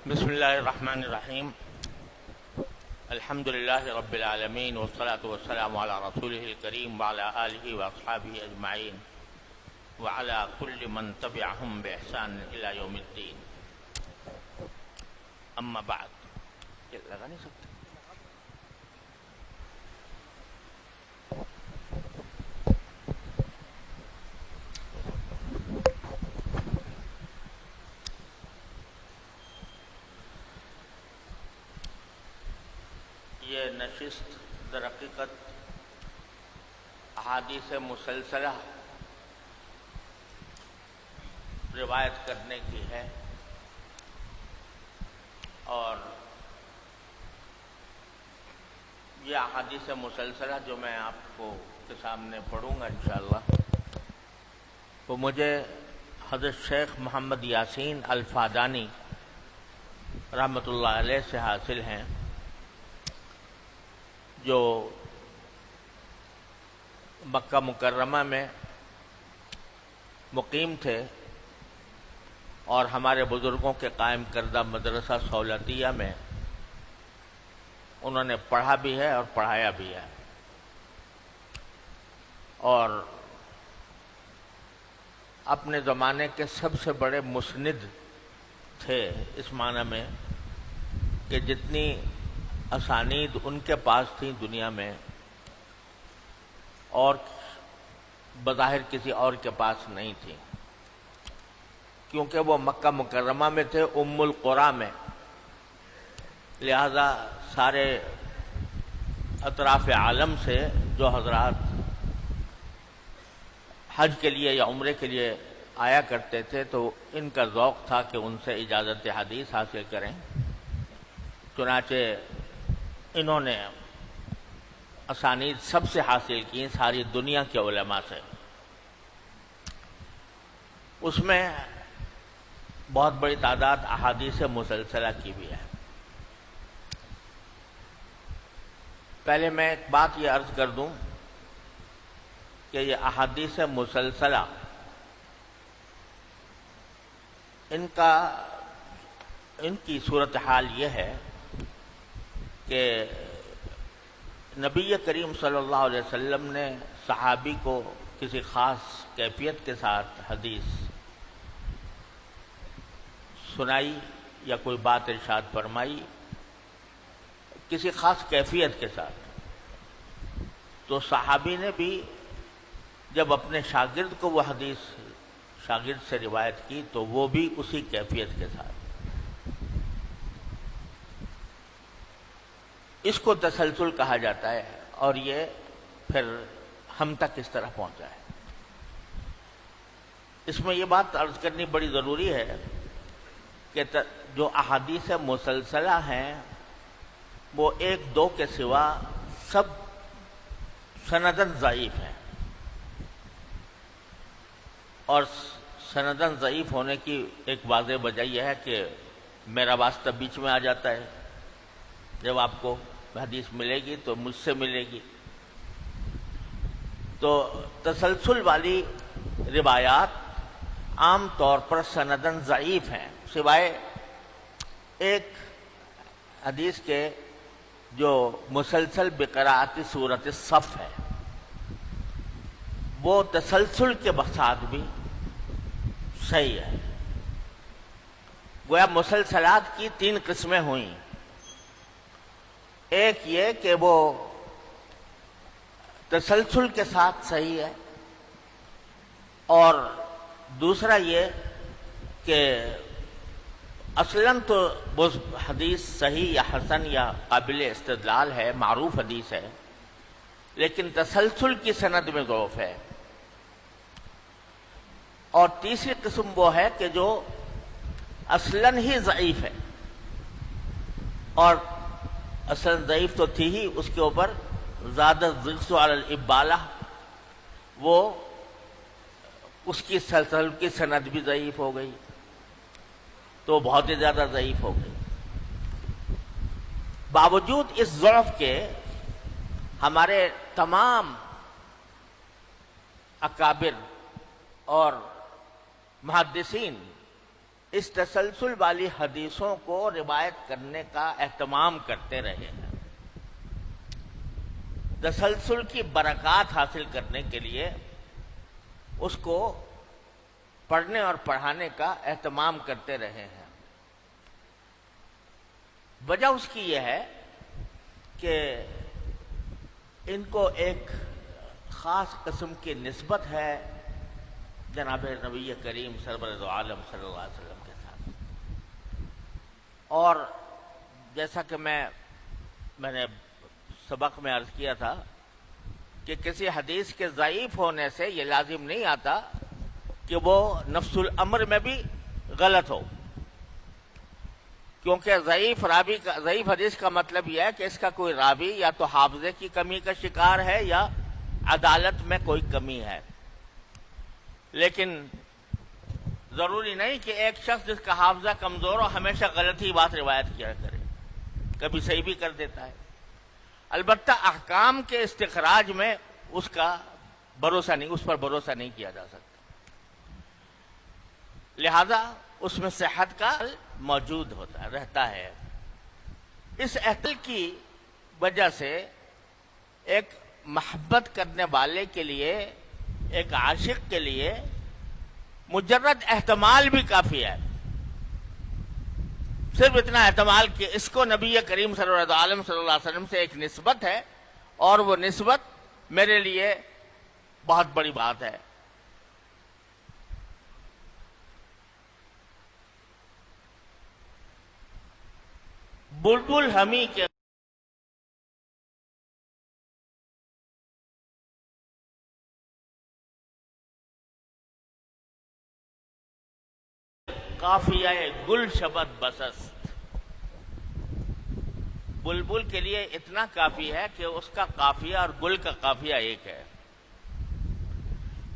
بسم اللہ الرحمن الرحیم الحمد للہ رب العالمین والصلاة والسلام علی رسولہ الکریم وعلی آلہ واصحابہ اجمعین وعلی کل من تبعہم بإحسان الی یوم الدین اما بعد لگا نہیں سکتے یہ نشست در حقیقت احادیث مسلسلہ روایت کرنے کی ہے، اور یہ احادیث مسلسلہ جو میں آپ کو کے سامنے پڑھوں گا انشاءاللہ، وہ مجھے حضرت شیخ محمد یاسین الفادانی رحمۃ اللہ علیہ سے حاصل ہیں، جو مکہ مکرمہ میں مقیم تھے اور ہمارے بزرگوں کے قائم کردہ مدرسہ سہولتیہ میں انہوں نے پڑھا بھی ہے اور پڑھایا بھی ہے، اور اپنے زمانے کے سب سے بڑے مسند تھے، اس معنی میں کہ جتنی اسانید ان کے پاس تھیں دنیا میں اور بظاہر کسی اور کے پاس نہیں تھیں، کیونکہ وہ مکہ مکرمہ میں تھے، ام القریٰ میں، لہذا سارے اطراف عالم سے جو حضرات حج کے لیے یا عمرے کے لیے آیا کرتے تھے تو ان کا ذوق تھا کہ ان سے اجازت حدیث حاصل کریں، چنانچہ انہوں نے اسانید سب سے حاصل کی، ساری دنیا کے علماء سے۔ اس میں بہت بڑی تعداد احادیث مسلسلہ کی بھی ہے۔ پہلے میں ایک بات یہ عرض کر دوں کہ یہ احادیث مسلسلہ ان کی صورتحال یہ ہے کہ نبی کریم صلی اللہ علیہ وسلم نے صحابی کو کسی خاص کیفیت کے ساتھ حدیث سنائی یا کوئی بات ارشاد فرمائی کسی خاص کیفیت کے ساتھ، تو صحابی نے بھی جب اپنے شاگرد کو وہ حدیث شاگرد سے روایت کی تو وہ بھی اسی کیفیت کے ساتھ۔ اس کو تسلسل کہا جاتا ہے، اور یہ پھر ہم تک اس طرح پہنچا ہے۔ اس میں یہ بات عرض کرنی بڑی ضروری ہے کہ جو احادیث مسلسلہ ہیں وہ ایک دو کے سوا سب سنداً ضعیف ہیں، اور سنداً ضعیف ہونے کی ایک واضح وجہ یہ ہے کہ میرا واسطہ بیچ میں آ جاتا ہے، جب آپ کو حدیث ملے گی تو مجھ سے ملے گی، تو تسلسل والی روایات عام طور پر سنداً ضعیف ہیں، سوائے ایک حدیث کے جو مسلسل بقراءت سورۃ الصف ہے، وہ تسلسل کے بساتھ بھی صحیح ہے۔ گویا مسلسلات کی تین قسمیں ہوئیں، ایک یہ کہ وہ تسلسل کے ساتھ صحیح ہے، اور دوسرا یہ کہ اصلاً تو وہ حدیث صحیح یا حسن یا قابل استدلال ہے، معروف حدیث ہے، لیکن تسلسل کی سند میں ضعف ہے۔ اور تیسری قسم وہ ہے کہ جو اصلاً ہی ضعیف ہے، اور اصلاً ضعیف تو تھی ہی، اس کے اوپر زیادہ ضغط علی الابالہ، وہ اس کی سلسلہ کی سند بھی ضعیف ہو گئی، تو بہت ہی زیادہ ضعیف ہو گئی۔ باوجود اس ضعف کے ہمارے تمام اکابر اور محدثین اس تسلسل والی حدیثوں کو روایت کرنے کا اہتمام کرتے رہے ہیں۔ تسلسل کی برکات حاصل کرنے کے لیے اس کو پڑھنے اور پڑھانے کا اہتمام کرتے رہے ہیں۔ وجہ اس کی یہ ہے کہ ان کو ایک خاص قسم کی نسبت ہے جناب نبی کریم سرورد عالم صلی اللہ علیہ وسلم کے ساتھ، اور جیسا کہ میں نے سبق میں عرض کیا تھا کہ کسی حدیث کے ضعیف ہونے سے یہ لازم نہیں آتا کہ وہ نفس الامر میں بھی غلط ہو، کیونکہ ضعیف حدیث کا مطلب یہ ہے کہ اس کا کوئی راوی یا تو حافظے کی کمی کا شکار ہے یا عدالت میں کوئی کمی ہے۔ لیکن ضروری نہیں کہ ایک شخص جس کا حافظہ کمزور ہو ہمیشہ غلط ہی بات روایت کیا کرے، کبھی صحیح بھی کر دیتا ہے۔ البتہ احکام کے استخراج میں اس پر بھروسہ نہیں کیا جا سکتا، لہذا اس میں صحت کا موجود رہتا ہے۔ اس احتل کی وجہ سے ایک محبت کرنے والے کے لیے، ایک عاشق کے لیے مجرد احتمال بھی کافی ہے، صرف اتنا احتمال کہ اس کو نبی کریم صلی اللہ علیہ وسلم سے ایک نسبت ہے، اور وہ نسبت میرے لیے بہت بڑی بات ہے۔ بلبل ہمی کے قافیہ گل شبد بسست، بلبل کے لیے اتنا کافی ہے کہ اس کا قافیہ اور گل کا قافیہ ایک ہے۔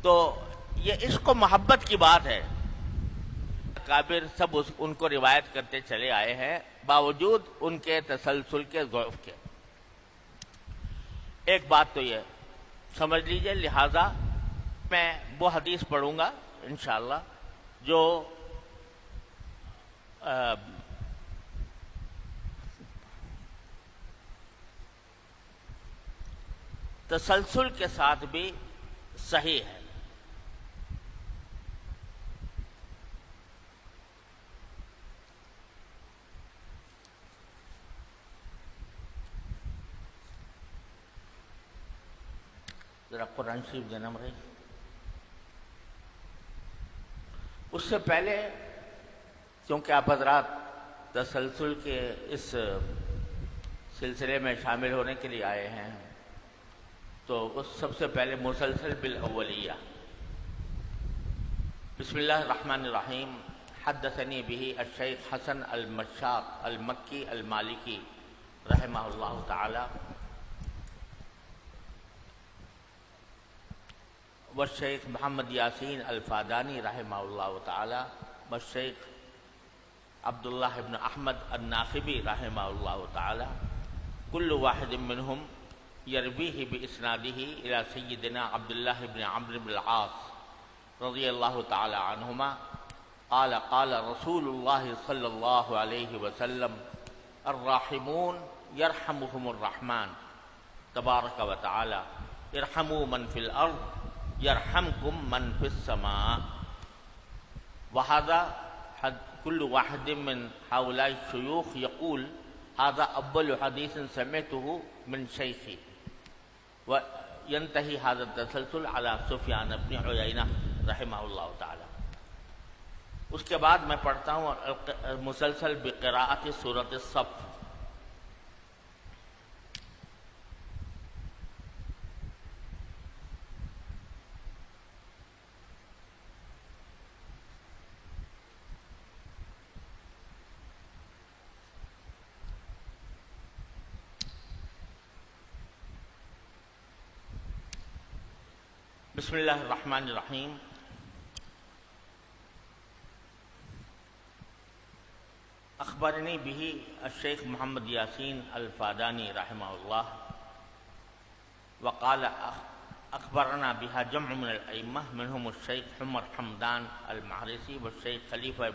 تو یہ عشق و محبت کی بات ہے۔ کابر سب ان کو روایت کرتے چلے آئے ہیں باوجود ان کے تسلسل کے ضعف کے۔ ایک بات تو یہ سمجھ لیجئے، لہذا میں وہ حدیث پڑھوں گا انشاءاللہ جو تسلسل کے ساتھ بھی صحیح ہے۔ ذرا قرآن شریف دینا مرے۔ اس سے پہلے کیونکہ آپ حضرات تسلسل کے اس سلسلے میں شامل ہونے کے لیے آئے ہیں، تو اس سب سے پہلے مسلسل بالاولیہ۔ بسم اللہ الرحمن الرحیم۔ حدثنی به الشیخ حسن المشاق المکی المالکی رحمہ اللہ تعالی والشیخ محمد یاسین الفادانی رحمہ اللہ تعالی والشیخ عبداللہ بن احمد الناخبی رحمہ اللہ تعالی، کل واحد منہم یرویہ باسنادہ الی سیدنا عبداللہ بن عمرو بن العاص رضی اللہ تعالی عنہما قال قال رسول اللہ صلی اللہ علیہ وسلم الراحمون یرحمهم الرحمن تبارک و تعالی ارحموا من فی الارض یرحمکم من فی السماء۔ وہذا كل واحد من هؤلاء الشيوخ يقول هذا أول حديث سمعته من شيخي، وينتهي هذا التسلسل على سفيان بن عيينة رحمه الله تعالى۔ اس کے بعد میں پڑھتا ہوں مسلسل بقراءت سورۃ الصف۔ بسم اللہ الرحمن الرحیم۔ اخبرنی به الشیخ محمد یاسین الفادانی رحمہ اللہ وقال أخبرنا بها جمع من الأئمة منهم الشيخ عمر حمدان المحرسي والشيخ خليفة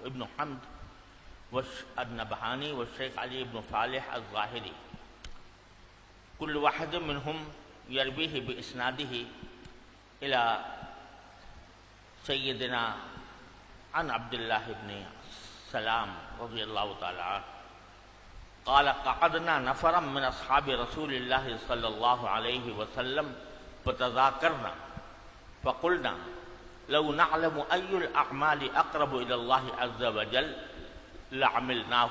ابن حمد النبهاني والشيخ علي بن صالح الظاهري، كل واحد منهم يرويه بإسناده إلى سيدنا عن عبد الله بن سلام رضي الله تعالى عنه قال قعدنا نفرا من أصحاب رسول الله صلى الله عليه وسلم فتذاكرنا فقلنا لو نعلم أي الأعمال أقرب إلى الله عز وجل لعملناه،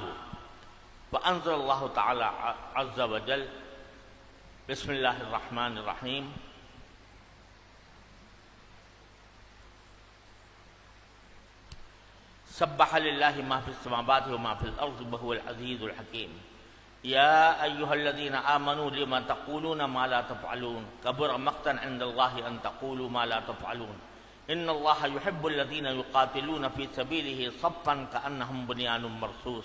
فأنزل الله تعالى عز وجل بسم الله الرحمن الرحيم سبح لله ما في السماوات وما في الأرض وهو العزيز الحكيم يا أيها الذين آمنوا لما تقولون ما لا تفعلون كبر مقتا عند الله أن تقولوا ما لا تفعلون إن الله يحب الذين يقاتلون في سبيله صفا كأنهم بنيان مرصوص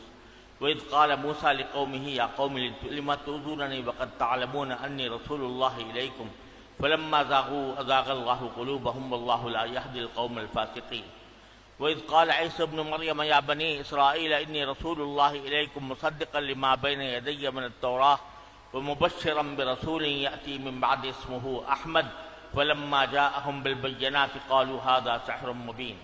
وإذ قال موسى لقومه يا قوم لم تؤذونني وقد تعلمون أني رسول الله إليكم فلما زاغوا أزاغ الله قلوبهم والله لا يهدي القوم الفاسقين وإذ قال عيسى ابن مريم يا بني إسرائيل إني رسول الله إليكم مصدقا لما بين يدي من التوراة ومبشرا برسول يأتي من بعد اسمه أحمد فلما جاءهم بالبينات قالوا هذا سحر مبين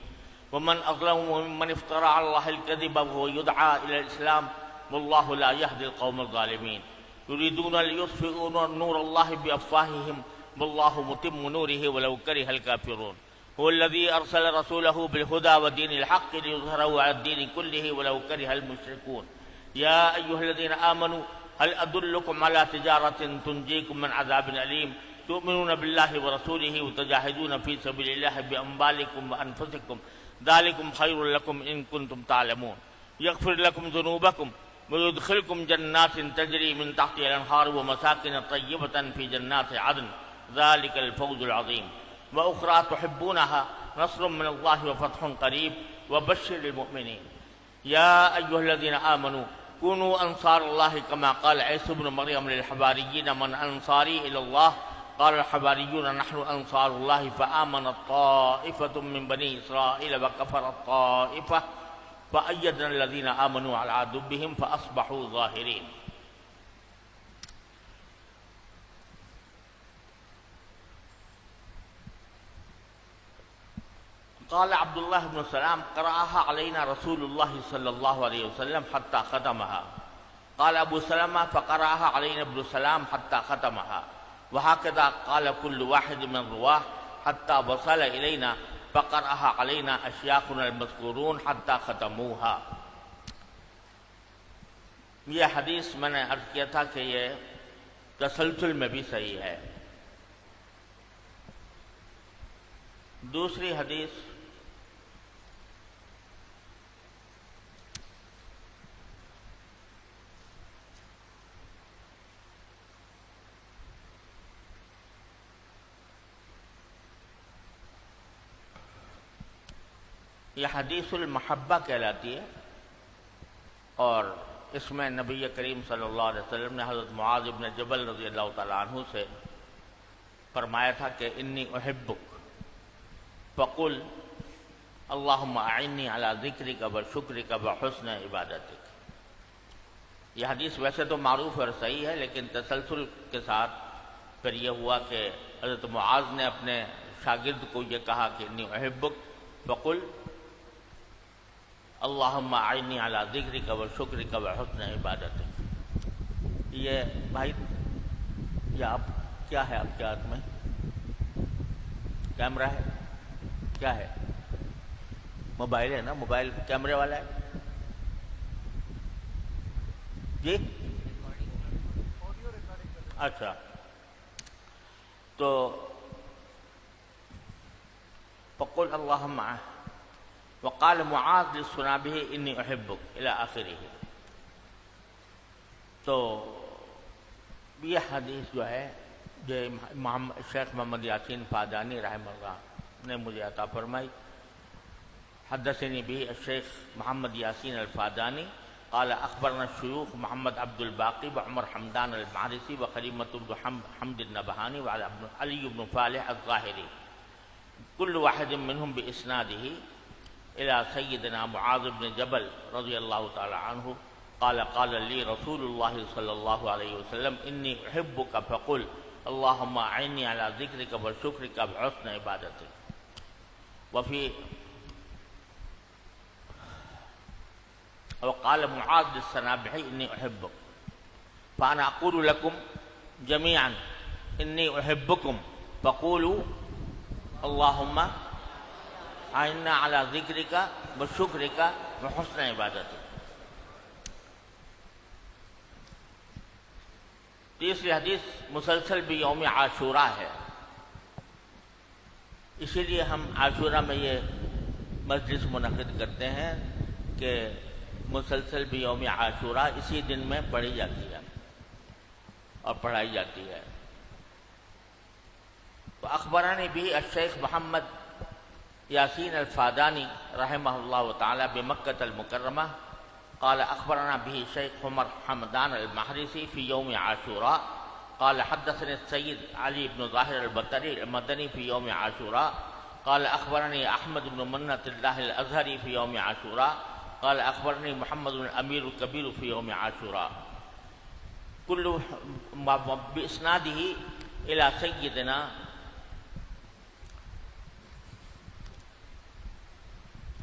ومن أظلم ممن افترى على الله الكذب وهو يدعى إلى الإسلام والله لا يهدي القوم الظالمين يريدون ليطفئوا نور الله بأفواههم والله متم نوره ولو كره الكافرون هو الذي أرسل رسوله بالهدى ودين الحق ليظهره على الدين كله ولو كره المشركون يا أيها الذين آمنوا هل أدلكم على تجارة تنجيكم من عذاب أليم تؤمنون بالله ورسوله وتجاهدون في سبيل الله بأموالكم وأنفسكم ذلكم خير لكم إن كنتم تعلمون يغفر لكم ذنوبكم ويدخلكم جنات تجري من تحتها الأنهار ومساكن طيبة في جنات عدن ذلك الفوز العظيم وأخرى تحبونها نصر من الله وفتح قريب وبشر المؤمنين يا أيها الذين آمنوا كونوا أنصار الله كما قال عيسى ابن مريم للحواريين من أنصاري إلى الله قال الحواريون نحن أنصار الله فآمنت طائفة من بني إسرائيل وكفرت طائفة فأيدنا الذين آمنوا على عدوهم فأصبحوا ظاهرين. قال عبد الله بن سلام قرأها علينا رسول الله صلى الله عليه وسلم حتى ختمها. قال أبو سلمة فقرأها علينا ابن سلام حتى ختمها. وهكذا قال كل واحد من رواه حتى وصل إلينا فقرأها علينا أشياخنا المذكورون حتى ختموها. یہ حدیث میں نے عرض کیا تھا کہ یہ تسلسل میں بھی صحیح ہے. دوسری حدیث یہ حدیث المحبہ کہلاتی ہے اور اس میں نبی کریم صلی اللہ علیہ وسلم نے حضرت معاذ بن جبل رضی اللہ تعالیٰ عنہ سے فرمایا تھا کہ انی احبک فقل اللہم اعنی علی ذکرک و شکرک و حسن عبادتک. یہ حدیث ویسے تو معروف اور صحیح ہے لیکن تسلسل کے ساتھ پھر یہ ہوا کہ حضرت معاذ نے اپنے شاگرد کو یہ کہا کہ انی احبک فقل اللہم اعنی علی ذکرک و شکرک و حسن عبادتک. یہ بھائی یہ آپ کیا ہے آپ کے ہاتھ میں؟ کیمرہ ہے؟ کیا ہے؟ موبائل ہے نا؟ موبائل کیمرے والا ہے جی؟ اچھا تو فقل اللہم وقال معاذ للصنابه انی احبک الی آخرہ. تو یہ حدیث جو ہے جو شیخ محمد یاسین فادانی رحمہ اللہ نے مجھے عطا فرمائی. حدثنی بھی الشیخ محمد یاسین الفادانی قال اخبرنا الشيوخ محمد عبد الباقي وعمر حمدان المحرسي وخليمة بن حمد النبهاني وعلي بن فالح الظاهري كل واحد منهم بإسناده إلى سيدنا معاذ بن جبل رضي الله تعالى عنه قال قال لي رسول الله صلى الله عليه وسلم إني أحبك فقل اللهم أعني على ذكرك وشكرك وحسن عبادتك. وفي وقال معاذ للسنابحي إني أحبك فأنا أقول لكم جميعا إني أحبكم فقولوا اللهم أعنا على ذكرك وشكرك وحسن عبادتك. تیسری حدیث مسلسل بھی یوم عاشورہ ہے، اسی لیے ہم عاشورہ میں یہ مجلس منعقد کرتے ہیں کہ مسلسل بھی یوم عاشورہ اسی دن میں پڑھی جاتی ہے اور پڑھائی جاتی ہے. تو اخبرانی بھی الشیخ محمد یاسین الفادانی رحمہ اللہ تعالی بمکۃ المکرمہ قال اخبرنا به شیخ عمر حمدان المحرسی فی یوم عاشوراء قال حدثني السید علی بن ظاہر البطری المدنی فی یوم عاشوراء قال اخبرني احمد بن منت اللہ الازہری فی یوم عاشوراء قال اخبرني محمد بن امیر الکبیر فی یوم عاشوراء کل باسناده الى سیدنا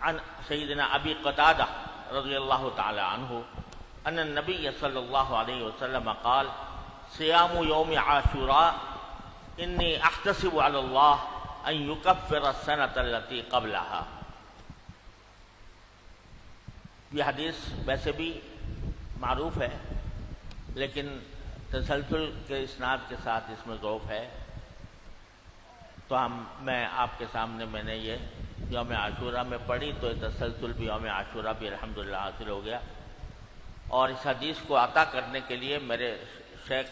عن سيدنا أبي قتادة رضي الله تعالى عنه أن النبي صلى الله عليه وسلم قال صيام يوم عاشوراء إني أحتسب على الله أن يكفر السنة التي قبلها. یہ حدیث ویسے بھی معروف ہے لیکن تسلسل کے اسناد کے ساتھ اس میں ضعف ہے، تو میں آپ کے سامنے میں نے یہ یوم عاشورہ میں پڑھی تو تسلسل بھی یوم عاشورہ بھی الحمدللہ حاصل ہو گیا. اور اس حدیث کو عطا کرنے کے لیے میرے شیخ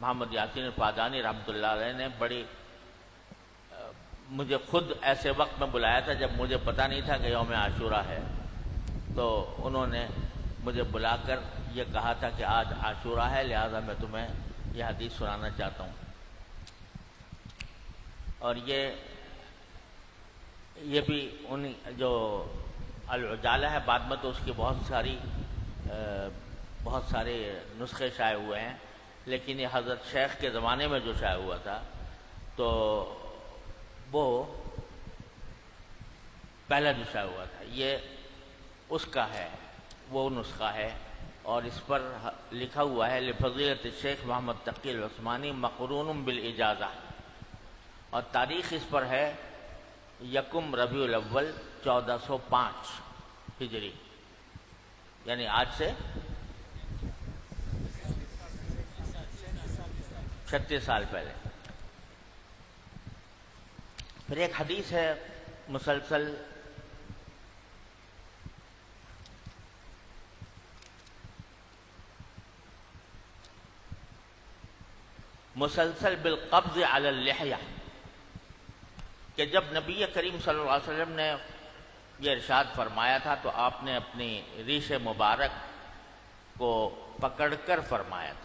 محمد یاسین الفادانی رحمۃ اللہ علیہ نے مجھے خود ایسے وقت میں بلایا تھا جب مجھے پتہ نہیں تھا کہ یوم عاشورہ ہے، تو انہوں نے مجھے بلا کر یہ کہا تھا کہ آج عاشورہ ہے لہذا میں تمہیں یہ حدیث سنانا چاہتا ہوں. اور یہ بھی ان جو العجالہ ہے بعد میں تو اس کی بہت سارے نسخے شائع ہوئے ہیں، لیکن یہ حضرت شیخ کے زمانے میں جو شائع ہوا تھا تو وہ پہلا جو شائع ہوا تھا یہ اس کا ہے، وہ نسخہ ہے. اور اس پر لکھا ہوا ہے لفضیلت الشیخ محمد تقی العثمانی مقرون بالاجازہ، اور تاریخ اس پر ہے 1 ربیع الاول 1405 ہجری، یعنی آج سے 36 سال پہلے. پھر ایک حدیث ہے مسلسل بالقبض علی اللحیہ، کہ جب نبی کریم صلی اللہ علیہ وسلم نے یہ ارشاد فرمایا تھا تو آپ نے اپنی ریش مبارک کو پکڑ کر فرمایا تھا.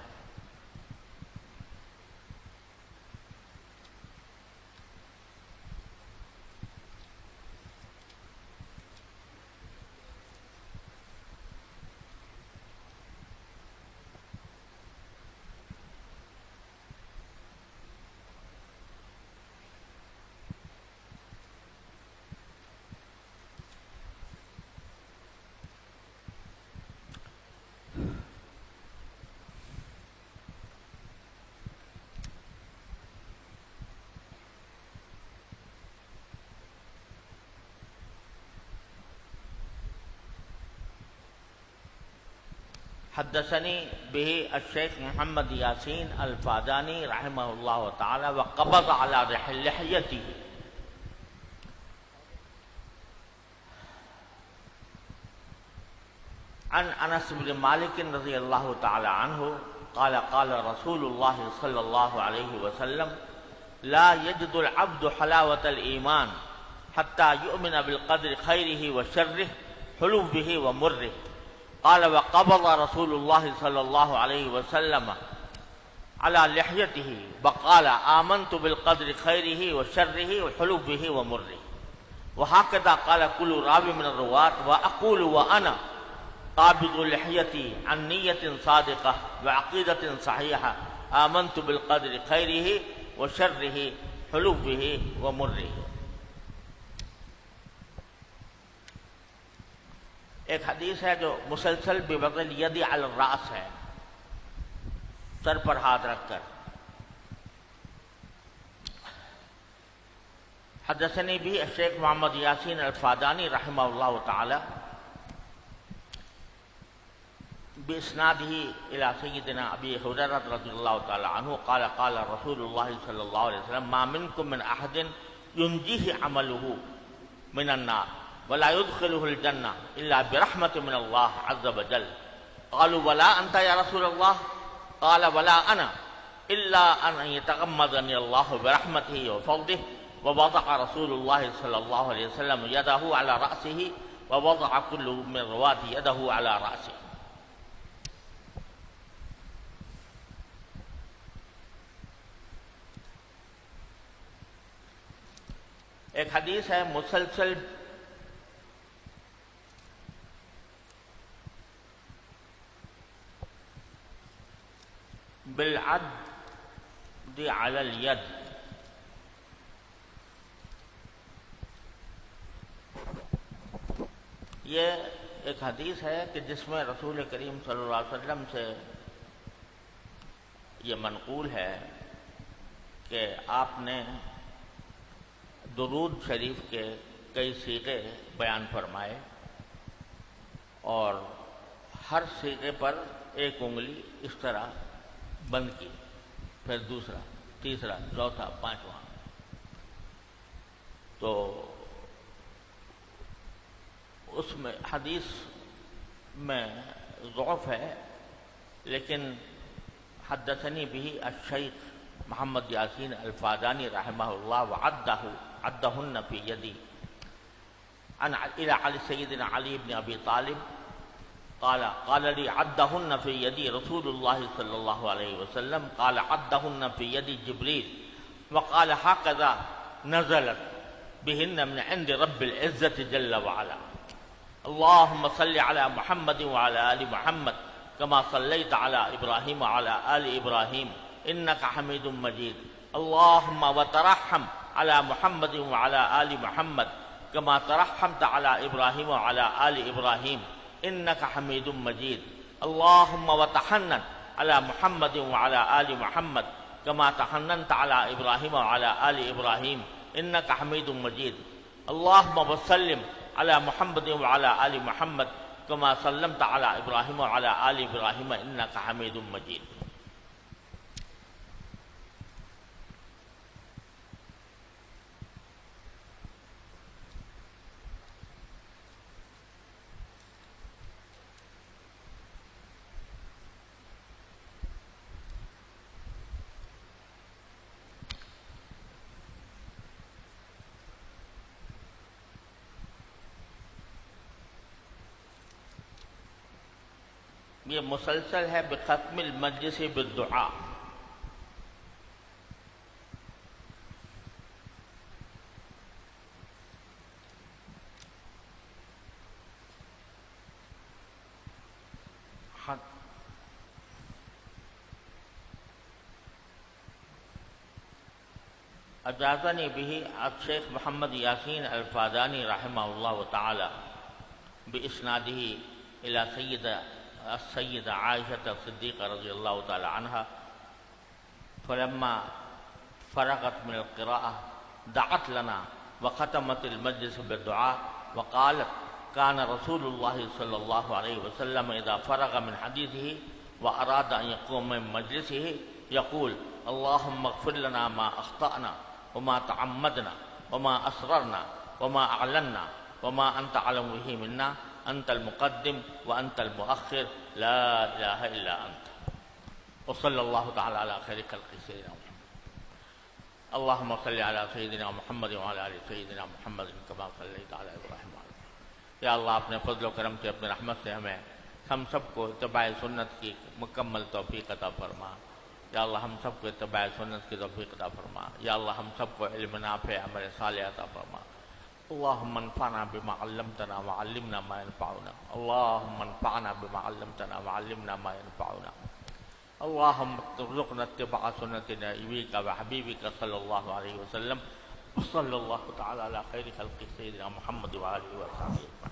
حدثني به الشيخ محمد ياسين الفاداني رحمه الله تعالى وقبض على لحيته عن انس بن مالك رضي الله تعالى عنه قال قال رسول الله صلى الله عليه وسلم لا يجد العبد حلاوة الإيمان حتى يؤمن بالقدر خيره وشره حلوه ومره قال وقبض رسول الله صلى الله عليه وسلم على لحيته وقال آمنت بالقدر خيره وشره وحلوه ومره. وهكذا قال كل راوي من الرواة. وأقول وأنا قابض لحيتي عن نية صادقة وعقيدة صحيحة آمنت بالقدر خيره وشره حلوه ومره. ایک حدیث ہے جو مسلسل بوضع الید علی الراس ہے، سر پر ہاتھ رکھ کر. حدثنی بھی الشیخ محمد یاسین الفادانی رحمہ اللہ تعالی بإسناده إلى سيدنا أبي هريرة رضي الله تعالى عنه قال قال رسول الله صلى الله عليه وسلم ما منكم من أحد ينجيه عمله من النار ولا يدخله الجنة إلا برحمة من الله عز وجل. قالوا ولا أنت يا رسول الله؟ قال ولا أنا إلا أن يتغمدني الله برحمته وفضله. ووضع رسول الله صلى الله عليه وسلم يده على رأسه ووضع كل من رواته يده على رأسه. ایک حدیث ہے مسلسل بالعد علی الید. یہ ایک حدیث ہے کہ جس میں رسول کریم صلی اللہ علیہ وسلم سے یہ منقول ہے کہ آپ نے درود شریف کے کئی صیغے بیان فرمائے اور ہر صیغے پر ایک انگلی اس طرح بند کی، پھر دوسرا، تیسرا، چوتھا، پانچواں. تو اس میں حدیث میں ضعف ہے، لیکن حدثنی بھی الشیخ محمد یاسین الفادانی رحمہ اللہ وعدہن فی یدی عن علی سیدنا علی بن ابی طالب قال لي عدهن في يدي رسول الله صلى الله عليه وسلم قال عدهن في يدي جبريل وقال هكذا نزلت بهن من عند رب العزة جل وعلا. اللهم صل على محمد وعلى آل محمد كما صليت على إبراهيم وعلى آل إبراهيم إنك حميد مجيد. اللهم وترحم على محمد وعلى آل محمد كما ترحمت على إبراهيم وعلى آل إبراهيم إنك حميد مجيد. اللهم وتحنن على محمد وعلى آل محمد كما تحننت على إبراهيم وعلى آل إبراهيم إنك حميد مجيد. اللهم وسلم على محمد وعلى آل محمد كما سلمت على إبراهيم وعلى آل إبراهيم إنك حميد مجيد. یہ مسلسل ہے بختم المجلس بالدعاء. اجازنی به الشیخ محمد یاسین الفادانی رحمہ اللہ تعالی باسناده الى السيدة عائشة الصديقة رضي الله تعالى عنها فلما فرغت من القراءة دعت لنا وختمت المجلس بالدعاء وقالت كان رسول الله صلى الله عليه وسلم إذا فرغ من حديثه وأراد أن يقوم من مجلسه يقول اللهم اغفر لنا ما أخطأنا وما تعمدنا وما أسررنا وما أعلنا وما أنت أعلم به منا أنت المقدم وأنت المؤخر لا إله إلا أنت. وصلى الله تعالى على خير خلق سيدنا محمد. اللهم صل على سيدنا محمد وعلى آل سيدنا محمد كما صليت على إبراهيم وعلى آل. یا اللہ اپنے فضل و کرم سے اپنے رحمت سے ہمیں ہم سب کو اتباع سنت کی مکمل توفیق عطا فرما. یا اللہ ہم سب کو اتباع سنت کی توفیق عطا فرما. یا اللہ ہم سب کو علم نافع عمل صالح عطا فرما. اللهم انفعنا بما علمتنا وعلمنا ما ينفعنا. اللهم انفعنا بما علمتنا وعلمنا ما ينفعنا. اللهم ارزقنا اتباع سنة نبيك وحبيبك صلى الله عليه وسلم. وصلى الله تعالى على خير خلق سيدنا محمد وآله وصحبه.